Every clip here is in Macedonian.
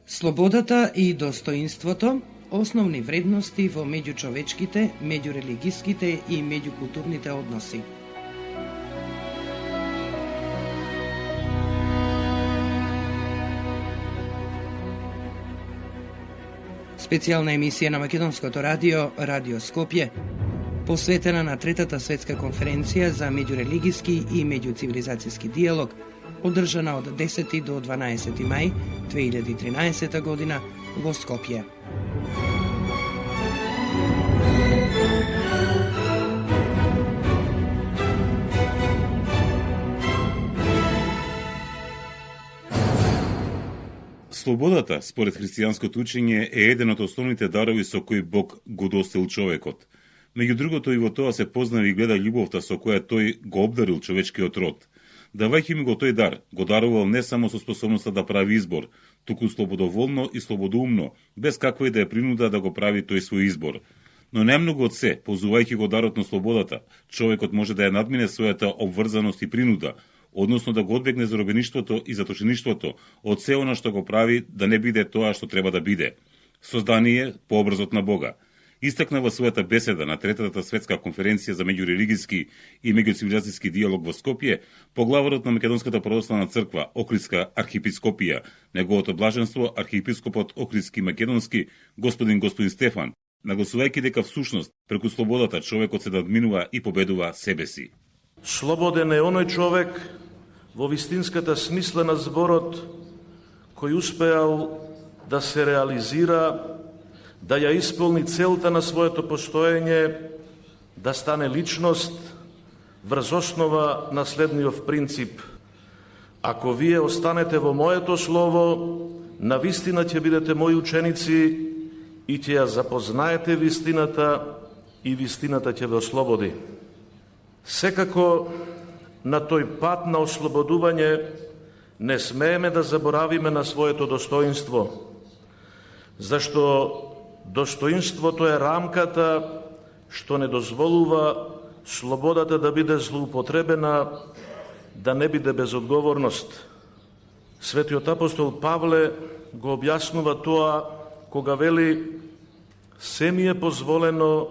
Слободата и достоинството – основни вредности во меѓучовечките, меѓурелигиските и меѓукултурните односи. Специјална емисија на Македонското радио, Радио Скопје, посветена на Третата светска конференција за меѓурелигиски и меѓуцивилизацијски диалог, одржана од 10 до 12 мај 2013 година во Скопје. Слободата, според христијанското учење, е еден од основните дарови со кои Бог го достил човекот. Меѓу другото и во тоа се познава и гледа љубовта со која тој го обдарил човечкиот род. Давајќи ми го тој дар, го дарувал не само со способноста да прави избор, туку слободоволно и слободоумно, без каква и да е принуда да го прави тој свој избор. Но најмногу од се, ползувајќи го дарот на слободата, човекот може да ја надмине својата обврзаност и принуда, односно да го одбегне заробеништвото и заточеништвото од се она што го прави да не биде тоа што треба да биде. Создание по образот на Бога. Истакна во својата беседа на Третата светска конференција за меѓурелигиски и меѓуцивилизацијски диалог во Скопје, поглаварот на Македонската православна црква Охридска архиепископија, неговото блаженство архиепископот Охридски македонски господин Стефан, нагласувајќи дека всушност преку слободата човекот се надминува и победува себе си. Слободен е оној човек во вистинската смисла на зборот кој успеал да се реализира, да ја исполни целта на своето постоење, да стане личност врз основа на следниот принцип. Ако вие останете во моето слово, навистина ќе бидете мои ученици и ќе ја запознаете вистината и вистината ќе ве ослободи. Секако на тој пат на ослободување не смееме да заборавиме на своето достоинство, зашто достоинството е рамката што не дозволува слободата да биде злоупотребена, да не биде безодговорност. Светиот апостол Павле го објаснува тоа кога вели: се ми е позволено,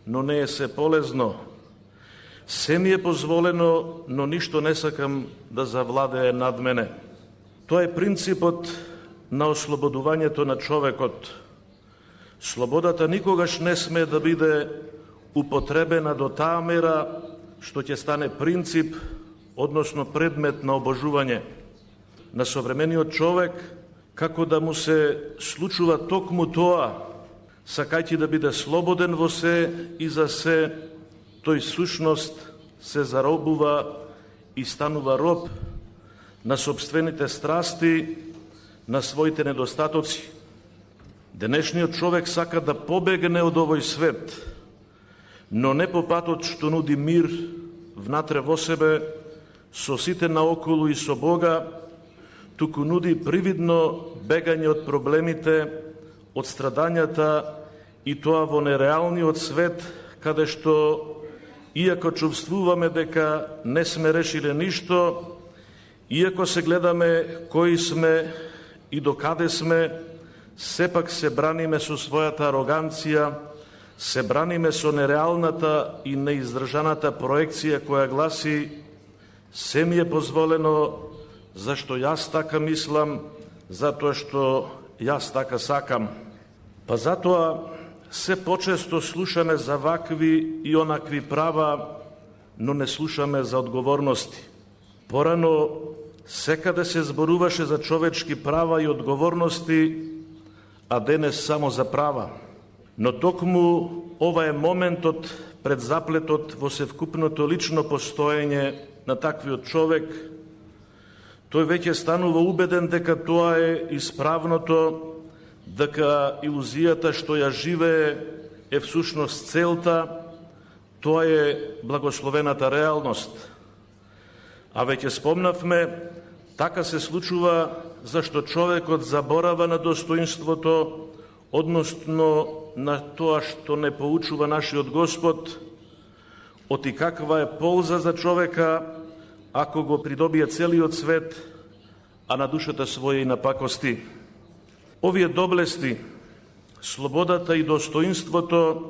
но не е се полезно. Се ми е позволено, но ништо не сакам да завладее над мене. Тоа е принципот на ослободувањето на човекот. Слободата никогаш не сме да биде употребена до таа мера што ќе стане принцип, односно предмет на обожување. На современиот човек, како да му се случува токму тоа, сакајќи да биде слободен во се и за се, тој сушност се заробува и станува роб на собствените страсти, на своите недостатоци. Денешниот човек сака да побегне од овој свет, но не по патот што нуди мир внатре во себе, со сите наоколу и со Бога, туку нуди привидно бегање од проблемите, од страдањата, и тоа во нереалниот свет, каде што, иако чувствуваме дека не сме решиле ништо, иако се гледаме кои сме и докаде сме, сепак се браниме со својата ароганција, се браниме со нереалната и неиздржаната проекција која гласи: се ми е позволено, зашто јас така мислам, затоа што јас така сакам. Па затоа се почесто слушаме за вакви и онакви права, но не слушаме за одговорности. Порано секаде се зборуваше за човечки права и одговорности, а денес само за права. Но токму ова е моментот пред заплетот во севкупното лично постоење на таквиот човек. Тој веќе станува убеден дека тоа е исправното, дека илузијата што ја живее е всушност целта, тоа е благословената реалност. А веќе спомнавме, така се случува зашто човекот заборава на достоинството, односно на тоа што не поучува нашиот Господ, оти каква е полза за човека ако го придобие целиот свет, а на душата своја и напакости. Овие доблести, слободата и достоинството,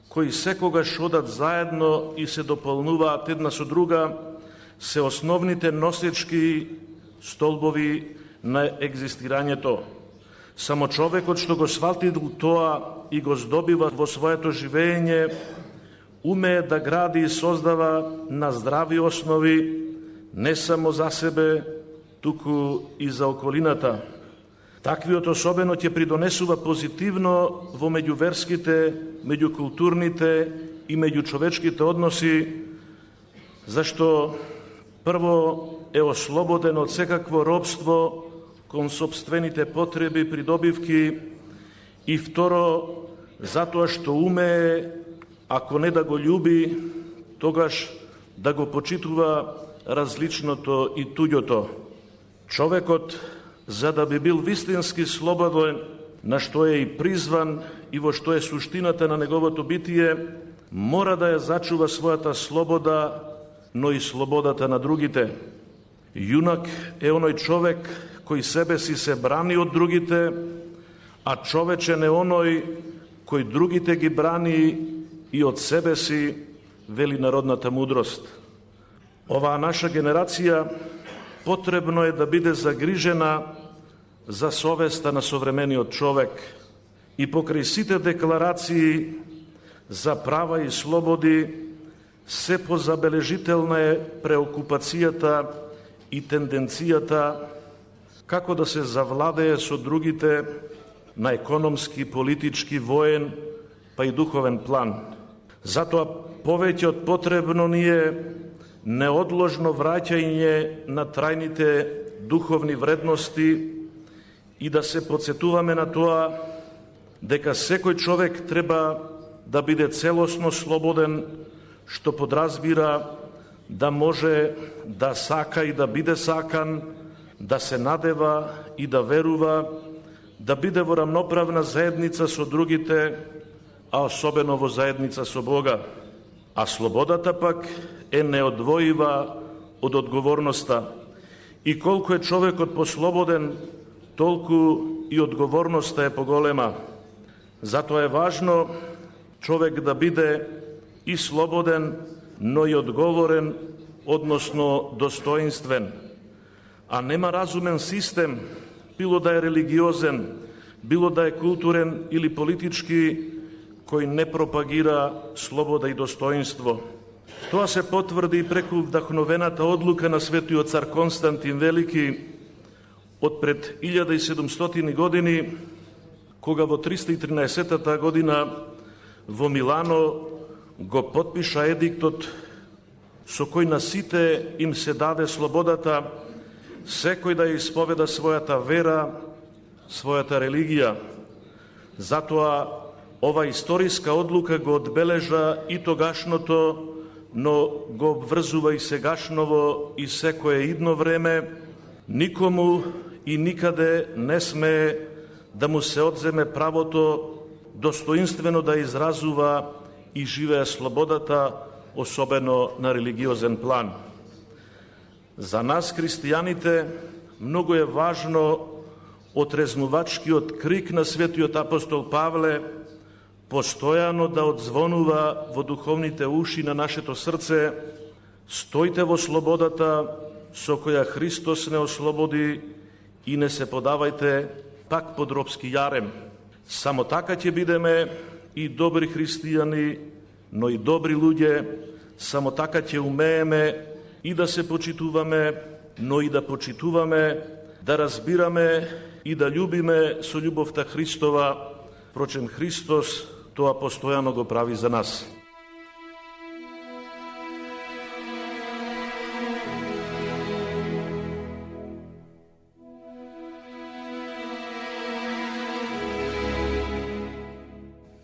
кои секогаш одат заедно и се дополнуваат една со друга, се основните носечки столбови на екзистирањето. Само човекот што го свати тоа и го здобива во своето живење, умее да гради и создава на здрави основи не само за себе, туку и за околината. Таквиот особено ќе придонесува позитивно во меѓуверските, меѓукултурните и меѓучовечките односи, зашто прво е ослободен од секакво робство кон сопствените потреби, придобивки, и второ, затоа што умее, ако не да го љуби, тогаш да го почитува различното и туѓото. Човекот, за да би бил вистински слободен, на што е и призван и во што е суштината на неговото битие, мора да ја зачува својата слобода, но и слободата на другите. Јунак е оној човек кој себе си се брани од другите, а човечен е оној кој другите ги брани и од себе си, вели народната мудрост. Оваа наша генерација потребно е да биде загрижена за совеста на современиот човек и покрај сите декларации за права и слободи, се позабележителна е преокупацијата и тенденцијата како да се завладее со другите на економски, политички, воен, па и духовен план. Затоа повеќе од потребно ни е неодложно враќање на трајните духовни вредности и да се подсетуваме на тоа дека секој човек треба да биде целосно слободен, што подразбира да може да сака и да биде сакан, да се надева и да верува, да биде во рамноправна заедница со другите, а особено во заедница со Бога. А слободата пак е неодвоива од одговорноста. И колку е човекот послободен, толку и одговорноста е поголема. Затоа е важно човек да биде и слободен, но и одговорен, односно достоинствен. А нема разумен систем, било да е религиозен, било да е културен или политички, кој не пропагира слобода и достоинство. Тоа се потврди и преку вдахновената одлука на светиот цар Константин Велики од пред 1700 години, кога во 313 година во Милано го потпиша едиктот со кој на сите им се даде слободата секој да исповеда својата вера, својата религија. Затоа ова историска одлука го одбележа и тогашното, но го обврзува и сегашново и секое идно време. Никому и никаде не смее да му се одземе правото достоинствено да изразува и живее слободата, особено на религиозен план. За нас, христијаните, многу е важно отрезнувачкиот крик на светиот апостол Павле постојано да одзвонува во духовните уши на нашето срце: стојте во слободата со која Христос не ослободи и не се подавајте пак под робски јарем. Само така ќе бидеме и добри христијани, но и добри луѓе. Само така ќе умееме и да се почитуваме, но и да почитуваме, да разбираме и да љубиме со љубовта Христова. Впрочем, Христос тоа постојано го прави за нас.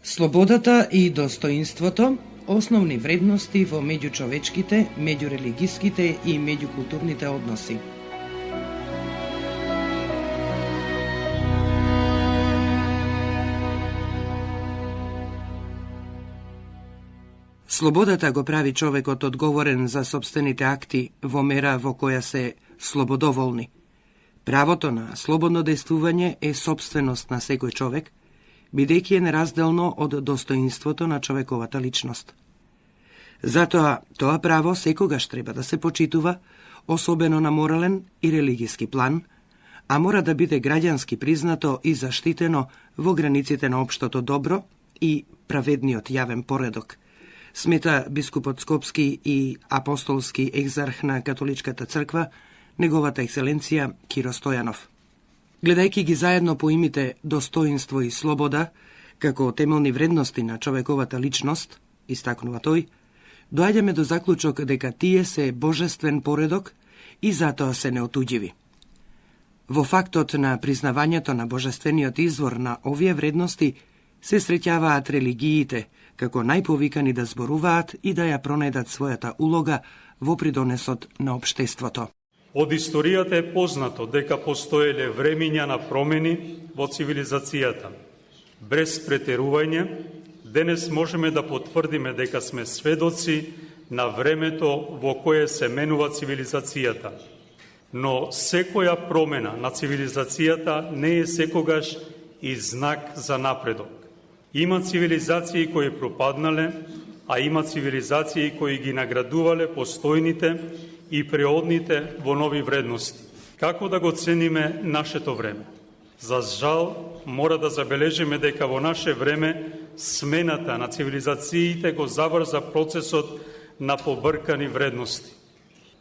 Слободата и достоинството – основни вредности во меѓучовечките, меѓурелигиските и меѓукултурните односи. Слободата го прави човекот одговорен за сопствените акти во мера во која се слободоволни. Правото на слободно действување е собственост на секој човек, бидејќи е неразделно од достоинството на човековата личност. Затоа, тоа право секогаш треба да се почитува, особено на морален и религиски план, а мора да биде граѓански признато и заштитено во границите на општото добро и праведниот јавен поредок, смета бискупот Скопски и апостолски екзарх на католичката црква, неговата екселенција Киро Стојанов. Гледајќи ги заедно по имите достоинство и слобода, како темелни вредности на човековата личност, истакнува тој, доаѓаме до заклучок дека тие се божествен поредок и затоа се неотуѓиви. Во фактот на признавањето на божествениот извор на овие вредности се среќаваат религиите, како најповикани да зборуваат и да ја пронајдат својата улога во придонесот на општеството. Од историјата е познато дека постоеле времиња на промени во цивилизацијата. Без претерување, денес можеме да потврдиме дека сме сведоци на времето во кое се менува цивилизацијата. Но секоја промена на цивилизацијата не е секогаш и знак за напредок. Има цивилизации кои пропаднале, а има цивилизации кои ги наградувале постојните и преодните во нови вредности. Како да го цениме нашето време? За жал, мора да забележиме дека во наше време смената на цивилизациите го заврза процесот на побркани вредности.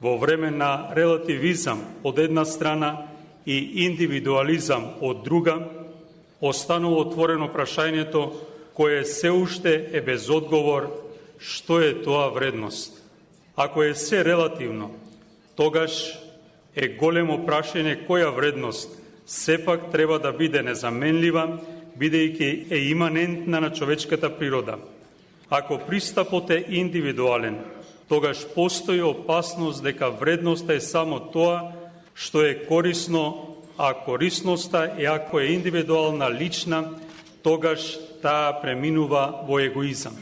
Во време на релативизам од една страна и индивидуализам од друга, останува отворено прашањето кое се уште е без одговор што е тоа вредност. Ако е се релативно, тогаш е големо прашање која вредност сепак треба да биде незаменлива, бидејќи е иманентна на човечката природа. Ако пристапот е индивидуален, тогаш постои опасност дека вредноста е само тоа што е корисно, а корисноста е ако е индивидуална, лична, тогаш таа преминува во егоизам.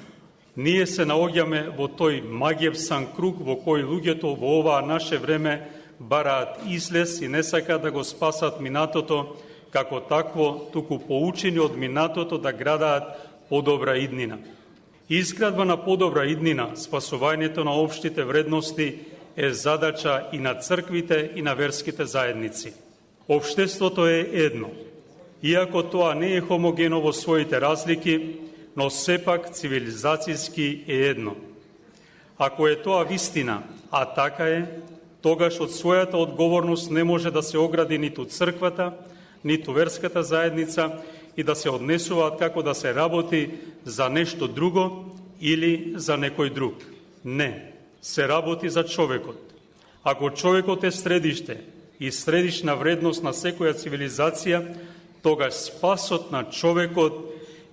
Ние се наоѓаме во тој магиевсан круг во кој луѓето во оваа наше време бараат излез и не сакаат да го спасат минатото како такво, туку поучени од минатото да градаат подобра иднина. Изградба на подобра иднина, спасувањето на општите вредности е задача и на црквите и на верските заедници. Општеството е едно. Иако тоа не е хомогено во своите разлики, но сепак цивилизацијски е едно. Ако е тоа вистина, а така е, тогаш од својата одговорност не може да се огради ниту црквата, ниту верската заедница и да се однесуваат како да се работи за нешто друго или за некој друг. Не, се работи за човекот. Ако човекот е средиште и средишна вредност на секоја цивилизација, тогаш спасот на човекот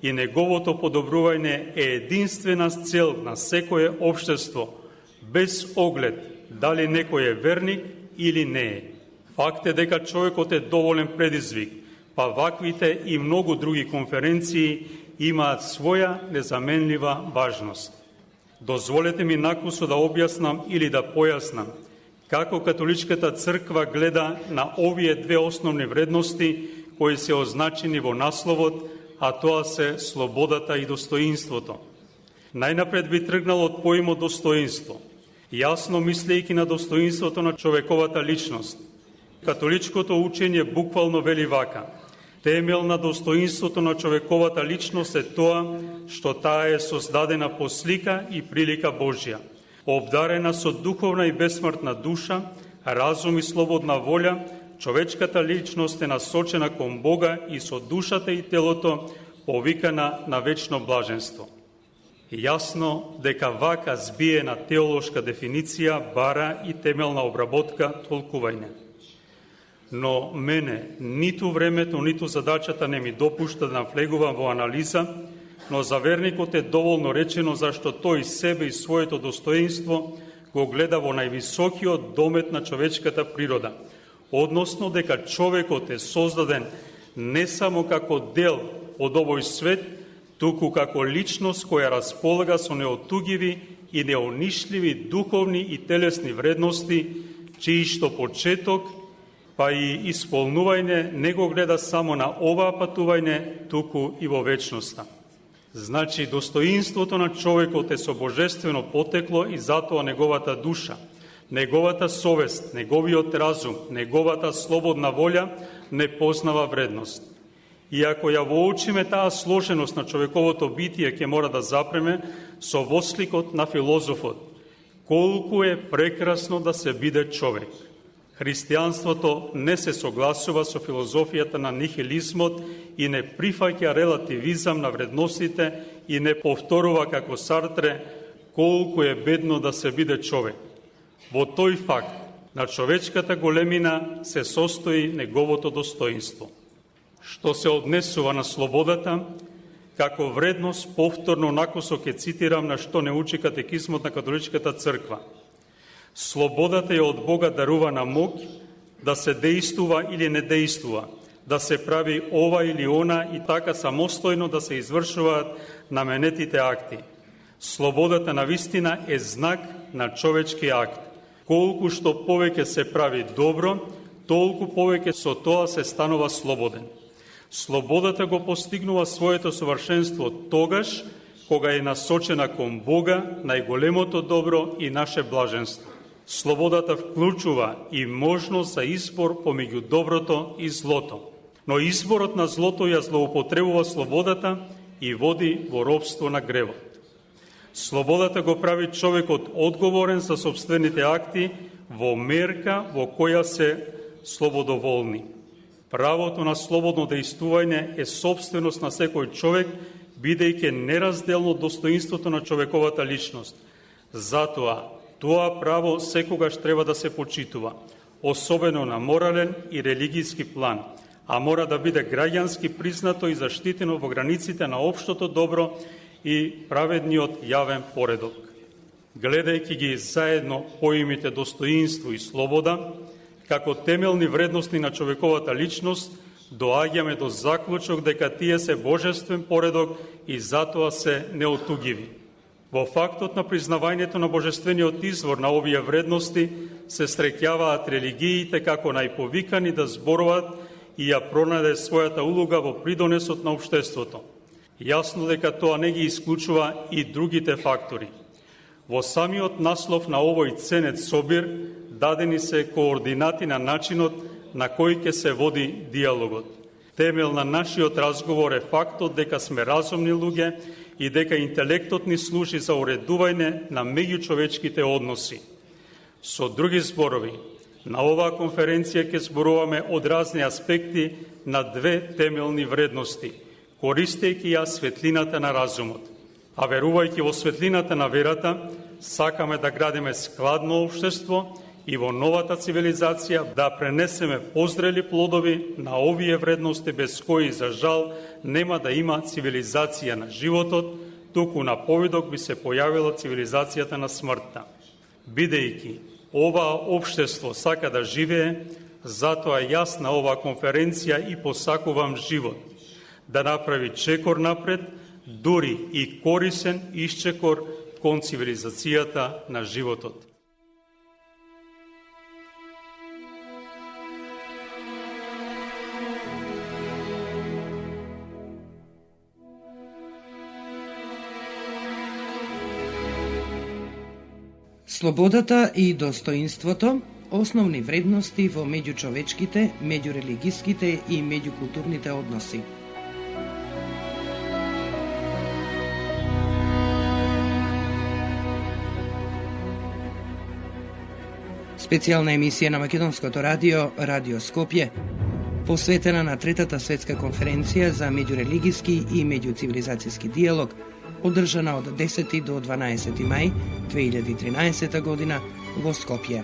и неговото подобрување е единствена цел на секое општество, без оглед дали некој е верник или не е. Факт е дека човекот е доволен предизвик, па ваквите и многу други конференции имаат своја незаменлива важност. Дозволете ми накусо да објаснам или да појаснам како католичката црква гледа на овие две основни вредности кои се означени во насловот, а тоа се слободата и достоинството. Најнапред би тргнал од поимот достоинство, јасно мислејќи на достоинството на човековата личност. Католичкото учење буквално вели вака: темел на достоинството на човековата личност е тоа што таа е создадена по слика и прилика Божја, обдарена со духовна и бесмртна душа, разум и слободна волја. Човечката личност е насочена кон Бога и со душата и телото повикана на вечно блаженство. Јасно дека вака збиена теолошка дефиниција бара и темелна обработка, толкување. Но мене ниту времето, ниту задачата не ми допушта да навлегувам во анализа, но за верникот е доволно речено зашто тој себе и своето достоинство го гледа во највисокиот домет на човечката природа, односно дека човекот е создаден не само како дел од овој свет, туку како личност која располага со неотугиви и неунишливи духовни и телесни вредности, чиишто почеток па и исполнување не го гледа само на оваа патување, туку и во вечноста. Значи, достоинството на човекот е со божествено потекло и затоа неговата душа, неговата совест, неговиот разум, неговата слободна волја не познава вредност. И ако ја воочиме таа сложеност на човековото битие, ќе мора да запреме со восликот на филозофот: колку е прекрасно да се биде човек. Христијанството не се согласува со филозофијата на нихилизмот и не прифаќа релативизам на вредностите и не повторува како Сартре колку е бедно да се биде човек. Во тој факт на човечката големина се состои неговото достоинство. Што се однесува на слободата, како вредност, повторно накусо ќе цитирам на што не учи катекизмот на католичката црква. Слободата е од Бога дарувана мог да се дејствува или не дејствува, да се прави ова или она и така самостојно да се извршуваат наменетите акти. Слободата на вистина е знак на човечки акт. Колку што повеќе се прави добро, толку повеќе со тоа се станува слободен. Слободата го постигнува своето совршенство тогаш, кога е насочена кон Бога, најголемото добро и наше блаженство. Слободата вклучува и можност за избор помеѓу доброто и злото. Но изборот на злото ја злоупотребува слободата и води во робство на гревот. Слободата го прави човекот одговорен за сопствените акти во мерка во која се слободоволни. Правото на слободно дејствување е собственост на секој човек, бидејќи неразделно од достоинството на човековата личност. Затоа, тоа право секогаш треба да се почитува, особено на морален и религијски план, а мора да биде граѓански признато и заштитено во границите на општото добро и праведниот јавен поредок. Гледајќи ги заедно поимите достоинство и слобода, како темелни вредности на човековата личност, доаѓаме до заклучок дека тие се божествен поредок и затоа се неотугиви. Во фактот на признавањето на божествениот извор на овие вредности се среќаваат религиите како најповикани да зборуваат и ја пронајде својата улога во придонесот на општеството. Јасно дека тоа не ги исклучува и другите фактори. Во самиот наслов на овој ценет собир дадени се координати на начинот на кој ќе се води диалогот. Темел на нашиот разговор е фактот дека сме разумни луѓе и дека интелектот ни служи за уредување на меѓучовечките односи. Со други зборови, на оваа конференција ќе зборуваме од разни аспекти на две темелни вредности, користејќи ја светлината на разумот. А верувајќи во светлината на верата, сакаме да градиме складно општество и во новата цивилизација да пренесеме позрели плодови на овие вредности без кои, за жал, нема да има цивилизација на животот, туку на повидок би се појавила цивилизацијата на смртта. Бидејќи оваа општество сака да живее, затоа јас на оваа конференција и посакувам живот, да направи чекор напред, дури и корисен исчекор кон цивилизацијата на животот. Слободата и достоинството – основни вредности во меѓучовечките, меѓурелигиските и меѓукултурните односи. Специјална емисија на Македонското радио, Радио Скопје, посветена на Третата светска конференција за меѓурелигиски и меѓуцивилизацијски диалог, одржана од 10 до 12 мај 2013 година во Скопје.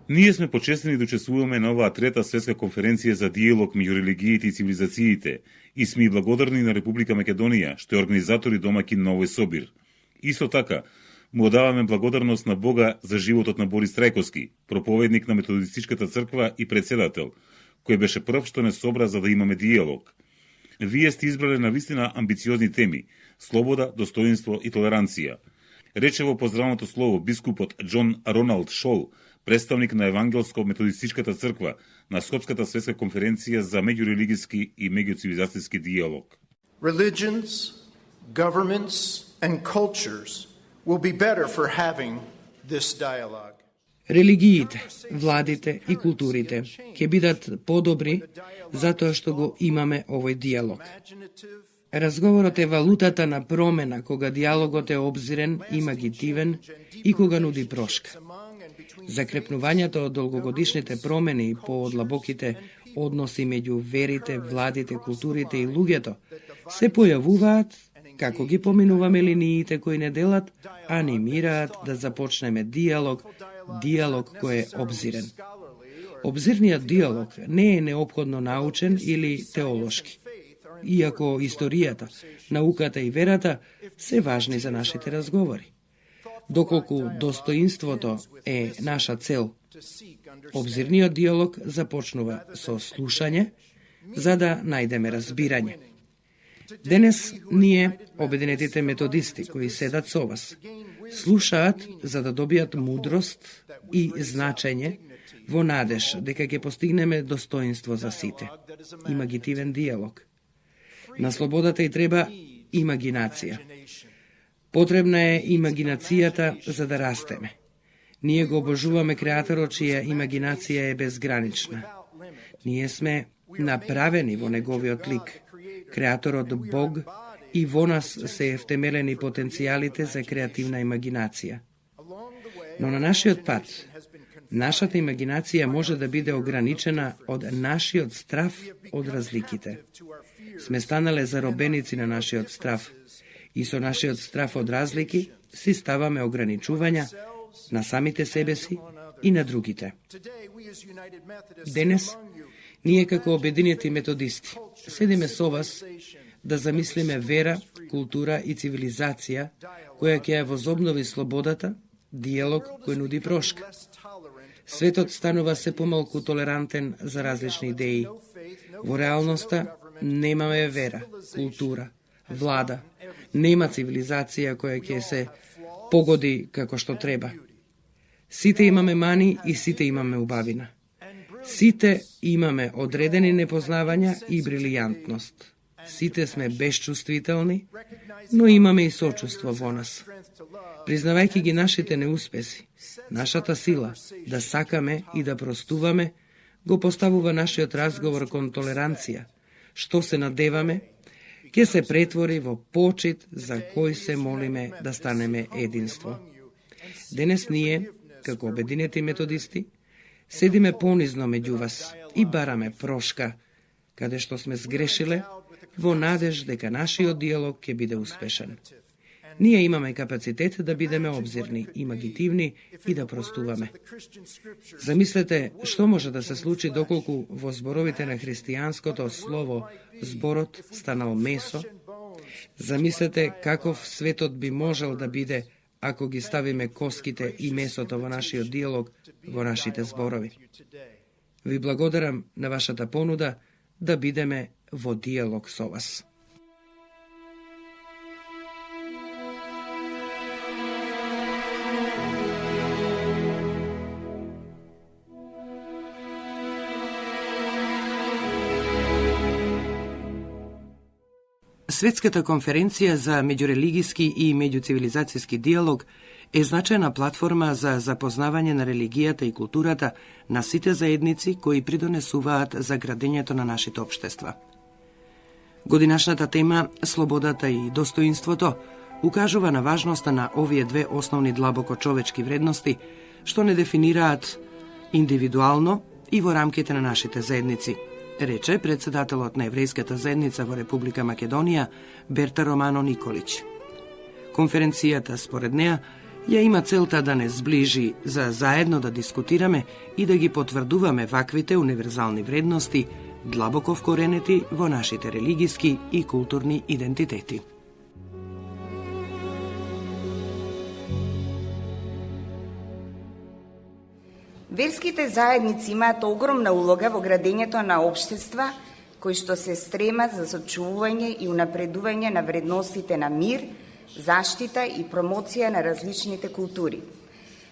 Ние сме почестени да учествуваме на оваа Трета светска конференција за диалог меѓу религиите и цивилизациите и сме и благодарни на Република Македонија, што е организатор и домаќин на овој собир. Исто така, му одаваме благодарност на Бога за животот на Борис Трајковски, проповедник на Методистичката црква и председател, кој беше прв што не собра за да имаме диалог. Вие сте избрале на вистина амбициозни теми – слобода, достоинство и толеранција. Рече во поздравното слово бискупот Џон Роналд Шол, представник на Евангелско-методистичката црква на Скопската светска конференција за меѓурелигиски и меѓуцивилизацијски диалог. Religions, governments and cultures will be better for having this dialogue. Религиите, владите и културите ќе бидат подобри затоа што го имаме овој диалог. Разговорот е валутата на промена кога диалогот е обзирен, имагитивен и кога нуди прошка. Закрепнувањето од долгогодишните промени и по-одлабоките односи меѓу верите, владите, културите и луѓето се појавуваат како ги поминуваме линиите кои не делат, анимираат да започнеме диалог кој е обзирен. Обзирниот диалог не е неопходно научен или теолошки, иако историјата, науката и верата се важни за нашите разговори. Доколку достоинството е наша цел, обзирниот диалог започнува со слушање, за да најдеме разбирање. Денес ние, обединетите методисти кои седат со вас, слушаат за да добијат мудрост и значење во надеж дека ќе постигнеме достоинство за сите. Имагитивен диалог. На слободата и треба имагинација. Потребна е имагинацијата за да растеме. Ние го обожуваме Креаторот чија имагинација е безгранична. Ние сме направени во неговиот лик. Креаторот Бог и во нас се втемелени потенцијалите за креативна имагинација. Но на нашиот пат, нашата имагинација може да биде ограничена од нашиот страв од разликите. Сме станале заробеници на нашиот страв и со нашиот страв од разлики си ставаме ограничувања на самите себе си и на другите. Денес, ние како обединети методисти седиме со вас да замислиме вера, култура и цивилизација која ќе ја возобнови слободата, диалог кој нуди прошка. Светот станува се помалку толерантен за различни идеи. Во реалноста немаме вера, култура, влада, нема цивилизација која ќе се погоди како што треба. Сите имаме мани и сите имаме убавина. Сите имаме одредени непознавања и брилијантност. Сите сме безчувствителни, но имаме и сочувство во нас. Признавајќи ги нашите неуспеси, нашата сила да сакаме и да простуваме, го поставува нашиот разговор кон толеранција, што се надеваме, ќе се претвори во почит за кој се молиме да станеме единство. Денес ние, како обединети методисти, седиме понизно меѓу вас и бараме прошка, каде што сме сгрешиле, во надеж дека нашиот диалог ќе биде успешен. Ние имаме капацитет да бидеме обзирни, имагитивни и да простуваме. Замислете што може да се случи доколку во зборовите на христијанското слово зборот станал месо. Замислете каков светот би можел да биде ако ги ставиме коските и месото во нашиот диалог, во нашите зборови. Ви благодарам на вашата понуда да бидеме во диалог со вас. Светската конференција за меѓурелигиски и меѓуцивилизацијски диалог е значајна платформа за запознавање на религијата и културата на сите заедници кои придонесуваат за градењето на нашите општества. Годинашната тема «Слободата и достоинството» укажува на важноста на овие две основни длабоко човечки вредности, што не дефинираат индивидуално и во рамките на нашите заедници, рече председателот на еврејската заедница во Република Македонија Берта Романо Николич. Конференцијата, според неа, ја има целта да не сближи за заедно да дискутираме и да ги потврдуваме ваквите универзални вредности, длабоко вкоренети во нашите религиски и културни идентитети. Верските заедници имаат огромна улога во градењето на општества кои што се стремат за сочувување и унапредување на вредностите на мир, заштита и промоција на различните култури.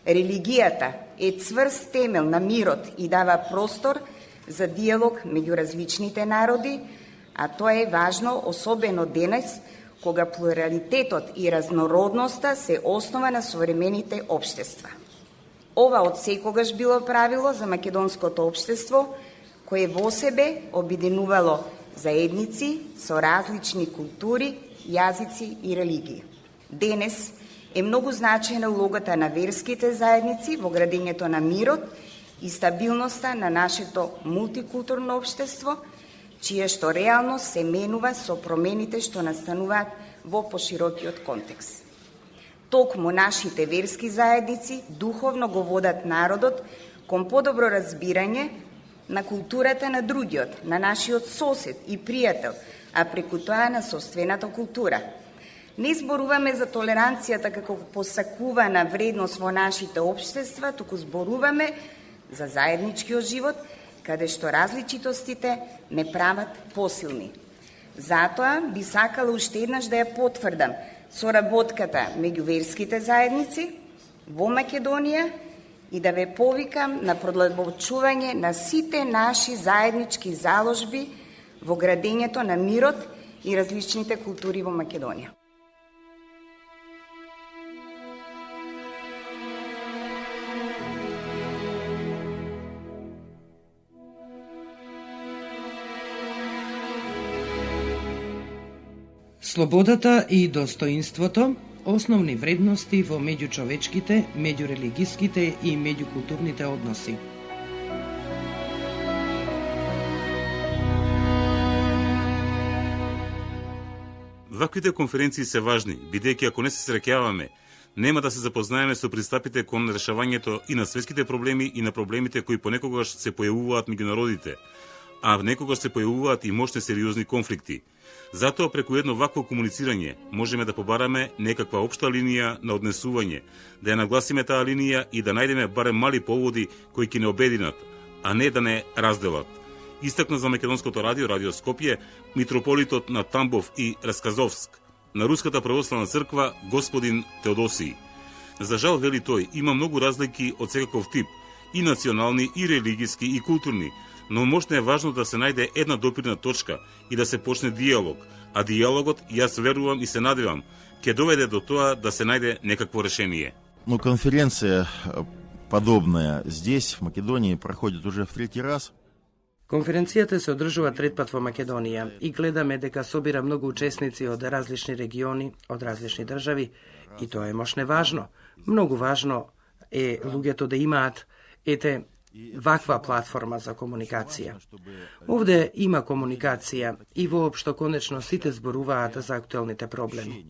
Религијата е цврст темел на мирот и дава простор за диалог меѓу различните народи, а тоа е важно особено денес, кога плуралитетот и разнородноста се основа на современите општества. Ова од секогаш било правило за македонското општество, кое во себе обединувало заедници со различни култури, јазици и религии. Денес е многу значајна улогата на верските заедници во градењето на мирот и стабилноста на нашето мултикултурно општество, чие што реално се менува со промените што настануваат во поширокиот контекст. Токму нашите верски заедници духовно го водат народот кон подобро разбирање на културата на другиот, на нашиот сосед и пријател, а преку тоа на собствената култура. Не зборуваме за толеранцијата како посакувана вредност во нашите општества, туку зборуваме за заедничкиот живот, каде што различитостите не прават посилни. Затоа би сакала уште еднаш да ја потврдам соработката меѓу верските заедници во Македонија и да ве повикам на продлабочување на сите наши заеднички заложби во градењето на мирот и различните култури во Македонија. Слободата и достоинството – основни вредности во меѓучовечките, меѓурелигиските и меѓукултурните односи. Ваквите конференции се важни, бидејќи ако не се среќаваме, нема да се запознаеме со пристапите кон решавањето и на светските проблеми и на проблемите кои понекогаш се појавуваат меѓу народите, а некогаш се појавуваат и мощни сериозни конфликти. Затоа преку едно вакво комуницирање можеме да побараме некаква општа линија на однесување, да ја нагласиме таа линија и да најдеме барем мали поводи кои ќе не обединат, а не да не разделат. Истакна за Македонското радио, Радио Скопје, митрополитот на Тамбов и Расказовск, на Руската православна црква господин Теодосиј. За жал, вели тој, има многу разлики од секаков тип, и национални, и религиски, и културни, но можно е важно да се најде една допирна точка и да се почне диалог, а диалогот, јас верувам и се надевам, ќе доведе до тоа да се најде некакво решение. Но конференция подобная здесь, в Македонии, проходит уже в третий раз. Конференцијата се одржува трет пат во Македонија и гледаме дека собира многу учесници од различни региони, од различни држави, и тоа е мошне важно. Многу важно е луѓето да имаат ваква платформа за комуникација. Овде има комуникација и воопшто конечно сите зборуваат за актуелните проблеми.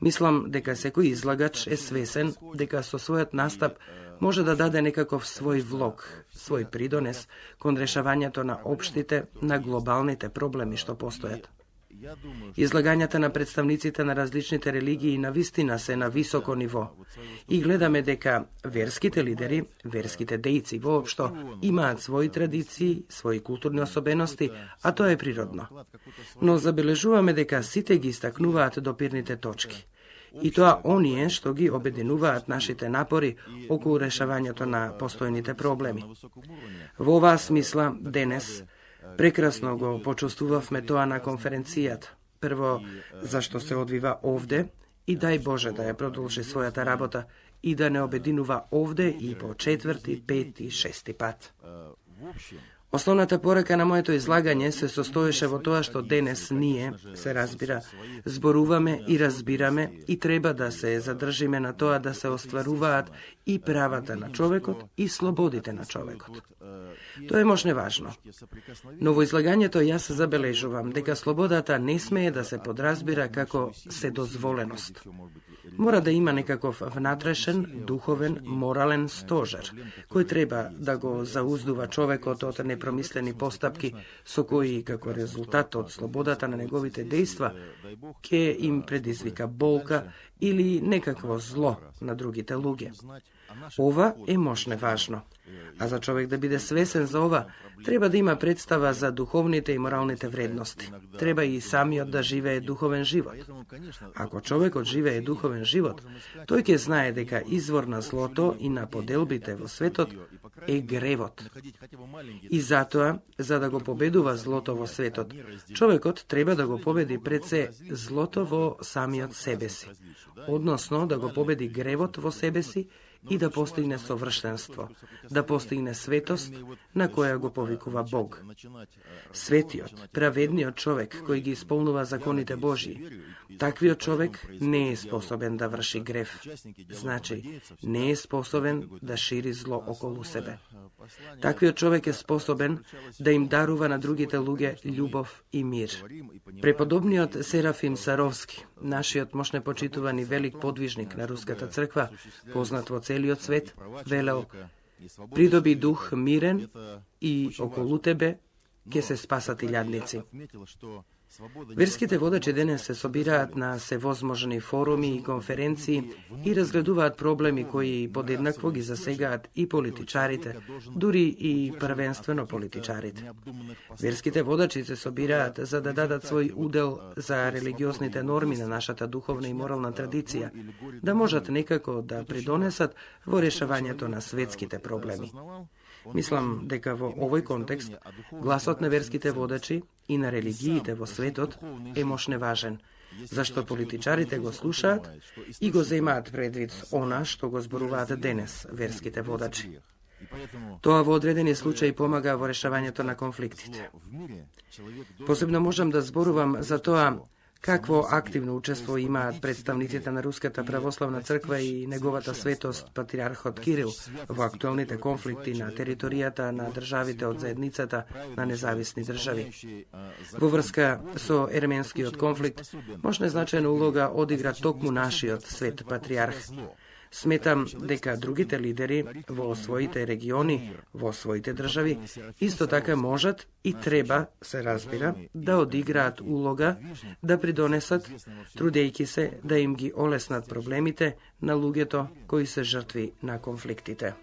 Мислам дека секој излагач е свесен дека со својот настап може да даде некаков свој влог, свој придонес кон решавањето на општите, на глобалните проблеми што постојат. Излагањата на представниците на различните религии навистина се на високо ниво и гледаме дека верските лидери, верските дејци воопшто имаат своји традиции, своји културни особености, а тоа е природно. Но забележуваме дека сите ги истакнуваат допирните точки. И тоа оние што ги обединуваат нашите напори околу решавањето на постојните проблеми. Во оваа смисла, денес, прекрасно го почувствувавме тоа на конференцијата. Прво, зашто се одвива овде и дај Боже да ја продолжи својата работа и да не обединува овде и по четврти, пети, шести пат. Основната порека на моето излагање се состоеше во тоа што денес ние, се разбира, зборуваме и разбираме и треба да се задржиме на тоа да се остваруваат и правата на човекот и слободите на човекот. Тоа е мошне важно. Но во излагањето јас забележувам дека слободата не смее да се подразбира како седозволеност. Мора да има некаков внатрешен, духовен, морален стожер, кој треба да го зауздува човекот од непромислени постапки со кои, како резултат од слободата на неговите дејства, ќе им предизвика болка или некакво зло на другите луѓе. Ова е мошне важно. А за човек да биде свесен за ова, треба да има представа за духовните и моралните вредности. Треба и самиот да живее духовен живот. Ако човекот живее духовен живот, тој ќе знае дека извор на злото и на поделбите во светот е гревот. И затоа, за да го победува злото во светот, човекот треба да го победи пред се злото во самиот себе си, односно да го победи гревот во себе си и да постигне совршенство, да постигне светост на која го повикува Бог. Светиот, праведниот човек кој ги исполнува законите Божии, таквиот човек не е способен да врши грев. Значи, не е способен да шири зло околу себе. Таквиот човек е способен да им дарува на другите луѓе љубов и мир. Преподобниот Серафим Саровски, нашиот мошне почитуван и велик подвижник на Руската црква, познат во целиот свет, велел: придоби дух мирен и околу тебе ќе се спасат илјадници. Верските водачи денес се собираат на севозможни форуми и конференции и разгледуваат проблеми кои подеднакво ги засегаат и политичарите, дури и првенствено политичарите. Верските водачи се собираат за да дадат свој удел за религиозните норми на нашата духовна и морална традиција, да можат некако да придонесат во решавањето на светските проблеми. Мислам дека во овој контекст гласот на верските водачи и на религиите во светот е мошне важен, зашто политичарите го слушаат и го земаат предвид она што го зборуваат денес верските водачи. Тоа во одредени случаи помага во решавањето на конфликтите. Посебно можам да зборувам за тоа какво активно учество имаат представниците на Руската православна црква и неговата светост патриархот Кирил во актуелните конфликти на територијата на државите од заедницата на независни држави. Во врска со ерменскиот конфликт, мошна значајна улога одигра токму нашиот свет патриарх. Сметам дека другите лидери во своите региони, во своите држави, исто така можат и треба, се разбира, да одиграат улога, да придонесат, трудејќи се да им ги олеснат проблемите на луѓето кои се жртви на конфликтите.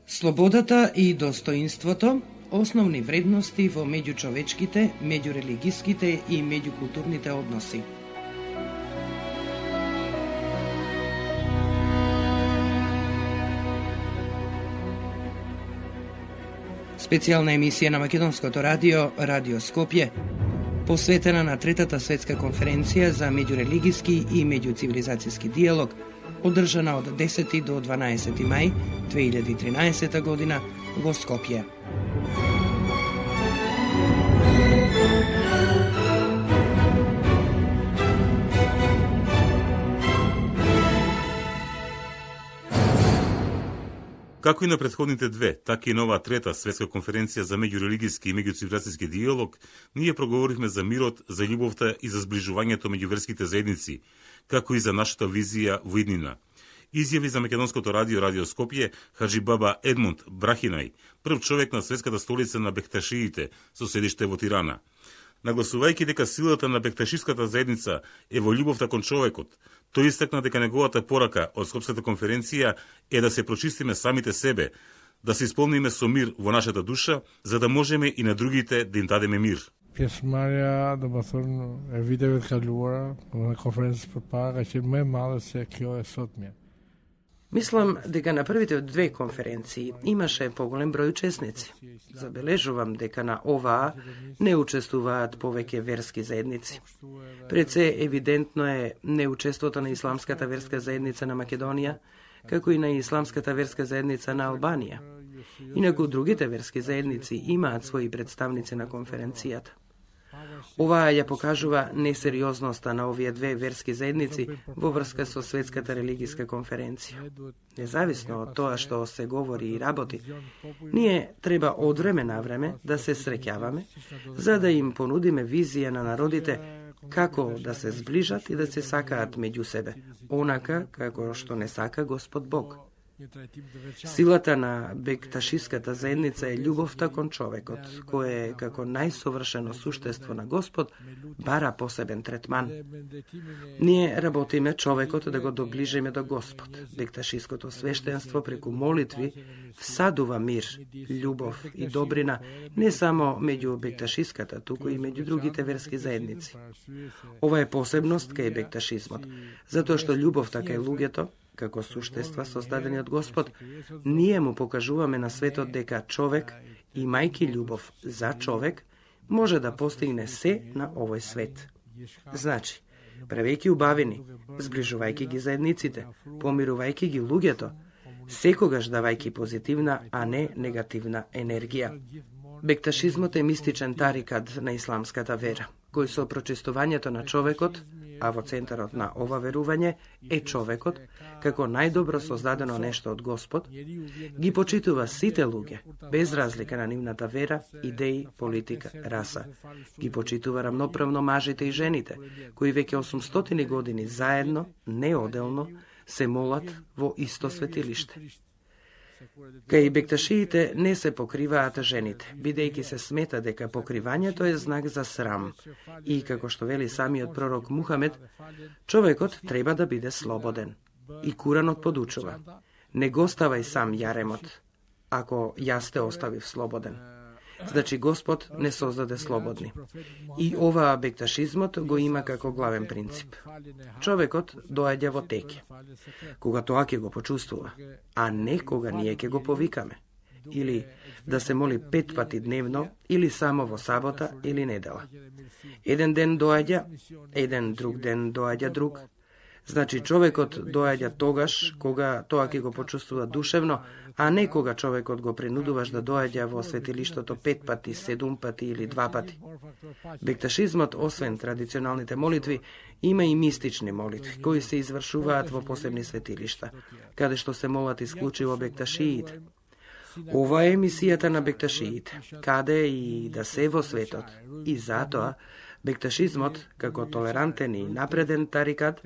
Слободата и достоинството, основни вредности во меѓучовечките, меѓурелигиските и меѓукултурните односи. Специјална емисија на Македонското радио, Радио Скопје, посветена на Третата светска конференција за меѓурелигиски и меѓуцивилизацијски диалог, одржана од 10 до 12 мај 2013 година во Скопје. Како и на претходните две, така и на оваа трета светска конференција за меѓурелигиски и меѓуцивилизацијски диалог, ние проговоривме за мирот, за љубовта и за зближувањето меѓу верските заедници, како и за нашата визија во иднина. Изјави за Македонското радио, Радио Скопје, Хаджи Баба Едмунд Брахинај, прв човек на светската столица на бехташиите со седиште во Тирана. Нагласувајќи дека силата на бехташиската заедница е во љубовта кон човекот, тој истакна дека неговата порака од Скопската конференција е да се прочистиме самите себе, да се исполниме со мир во нашата душа, за да можеме и на другите да им дадеме мир. Pjesëmarrja do të thonë e viteve të kaluara, në konferencës përpara ka qenë më e madhe se kjo e sotmja. Мислам дека на првите две конференции имаше поголем број учесници. Забележувам дека на оваа не учествуваат повеќе верски заедници. Пред се евидентно е неучеството на Исламската верска заедница на Македонија, како и на Исламската верска заедница на Албанија. Инаку другите верски заедници имаат своји представници на конференцијата. Ова ја покажува несериозноста на овие две верски заедници во врска со Светската религиска конференција. Независно од тоа што се говори и работи, ние треба од време на време да се среќаваме, за да им понудиме визија на народите како да се зближат и да се сакаат меѓу себе, онака како што не сака Господ Бог. Силата на бекташиската заедница е љубовта кон човекот, кое како најсовршено суштество на Господ бара посебен третман. Ние работиме човекот да го доближиме до Господ. Бекташиското свештенство преку молитви всадува мир, љубов и добрина не само меѓу бекташиската, туку и меѓу другите верски заедници. Ова е посебност кај бекташизмот, затоа што љубовта кај луѓето, како суштества создадени од Господ, ние му покажуваме на светот дека човек, имајќи љубов за човек, може да постигне се на овој свет. Значи, правејќи убавини, зближувајќи ги заедниците, помирувајќи ги луѓето, секогаш давајќи позитивна, а не негативна енергија. Бекташизмот е мистичен тарикат на исламската вера, кој со прочистувањето на човекот, а во центарот на ова верување е човекот, како најдобро создадено нешто од Господ, ги почитува сите луѓе, без разлика на нивната вера, идеи, политика, раса. Ги почитува рамноправно мажите и жените, кои веќе 800 години заедно, неоделно, се молат во исто светилиште. Кај бекташиите не се покриваат жените, бидејќи се смета дека покривањето е знак за срам и, како што вели самиот пророк Мухамед, човекот треба да биде слободен. И Куранот подучува: не го ставај сам јаремот, ако јас те оставив слободен. Значи Господ не создаде слободни. И ова бекташизмот го има како главен принцип. Човекот доаѓа во теќе, кога тоа ќе го почувствува, а не кога ние ќе го повикаме. Или да се моли 5 пати дневно, или само во сабота или недела. Еден ден доаѓа, еден друг ден доаѓа друг. Значи човекот доаѓа тогаш кога тоа ќе го почувствува душевно, а не кога човекот го принудуваш да доаѓа во светилиштото 5 пати, 7 пати или 2 пати. Бекташизмот, освен традиционалните молитви, има и мистични молитви, кои се извршуваат во посебни светилишта, каде што се молат исклучиво бекташиите. Ова е мисијата на бекташиите, каде и да се во светот. И затоа, бекташизмот, како толерантен и напреден тарикат,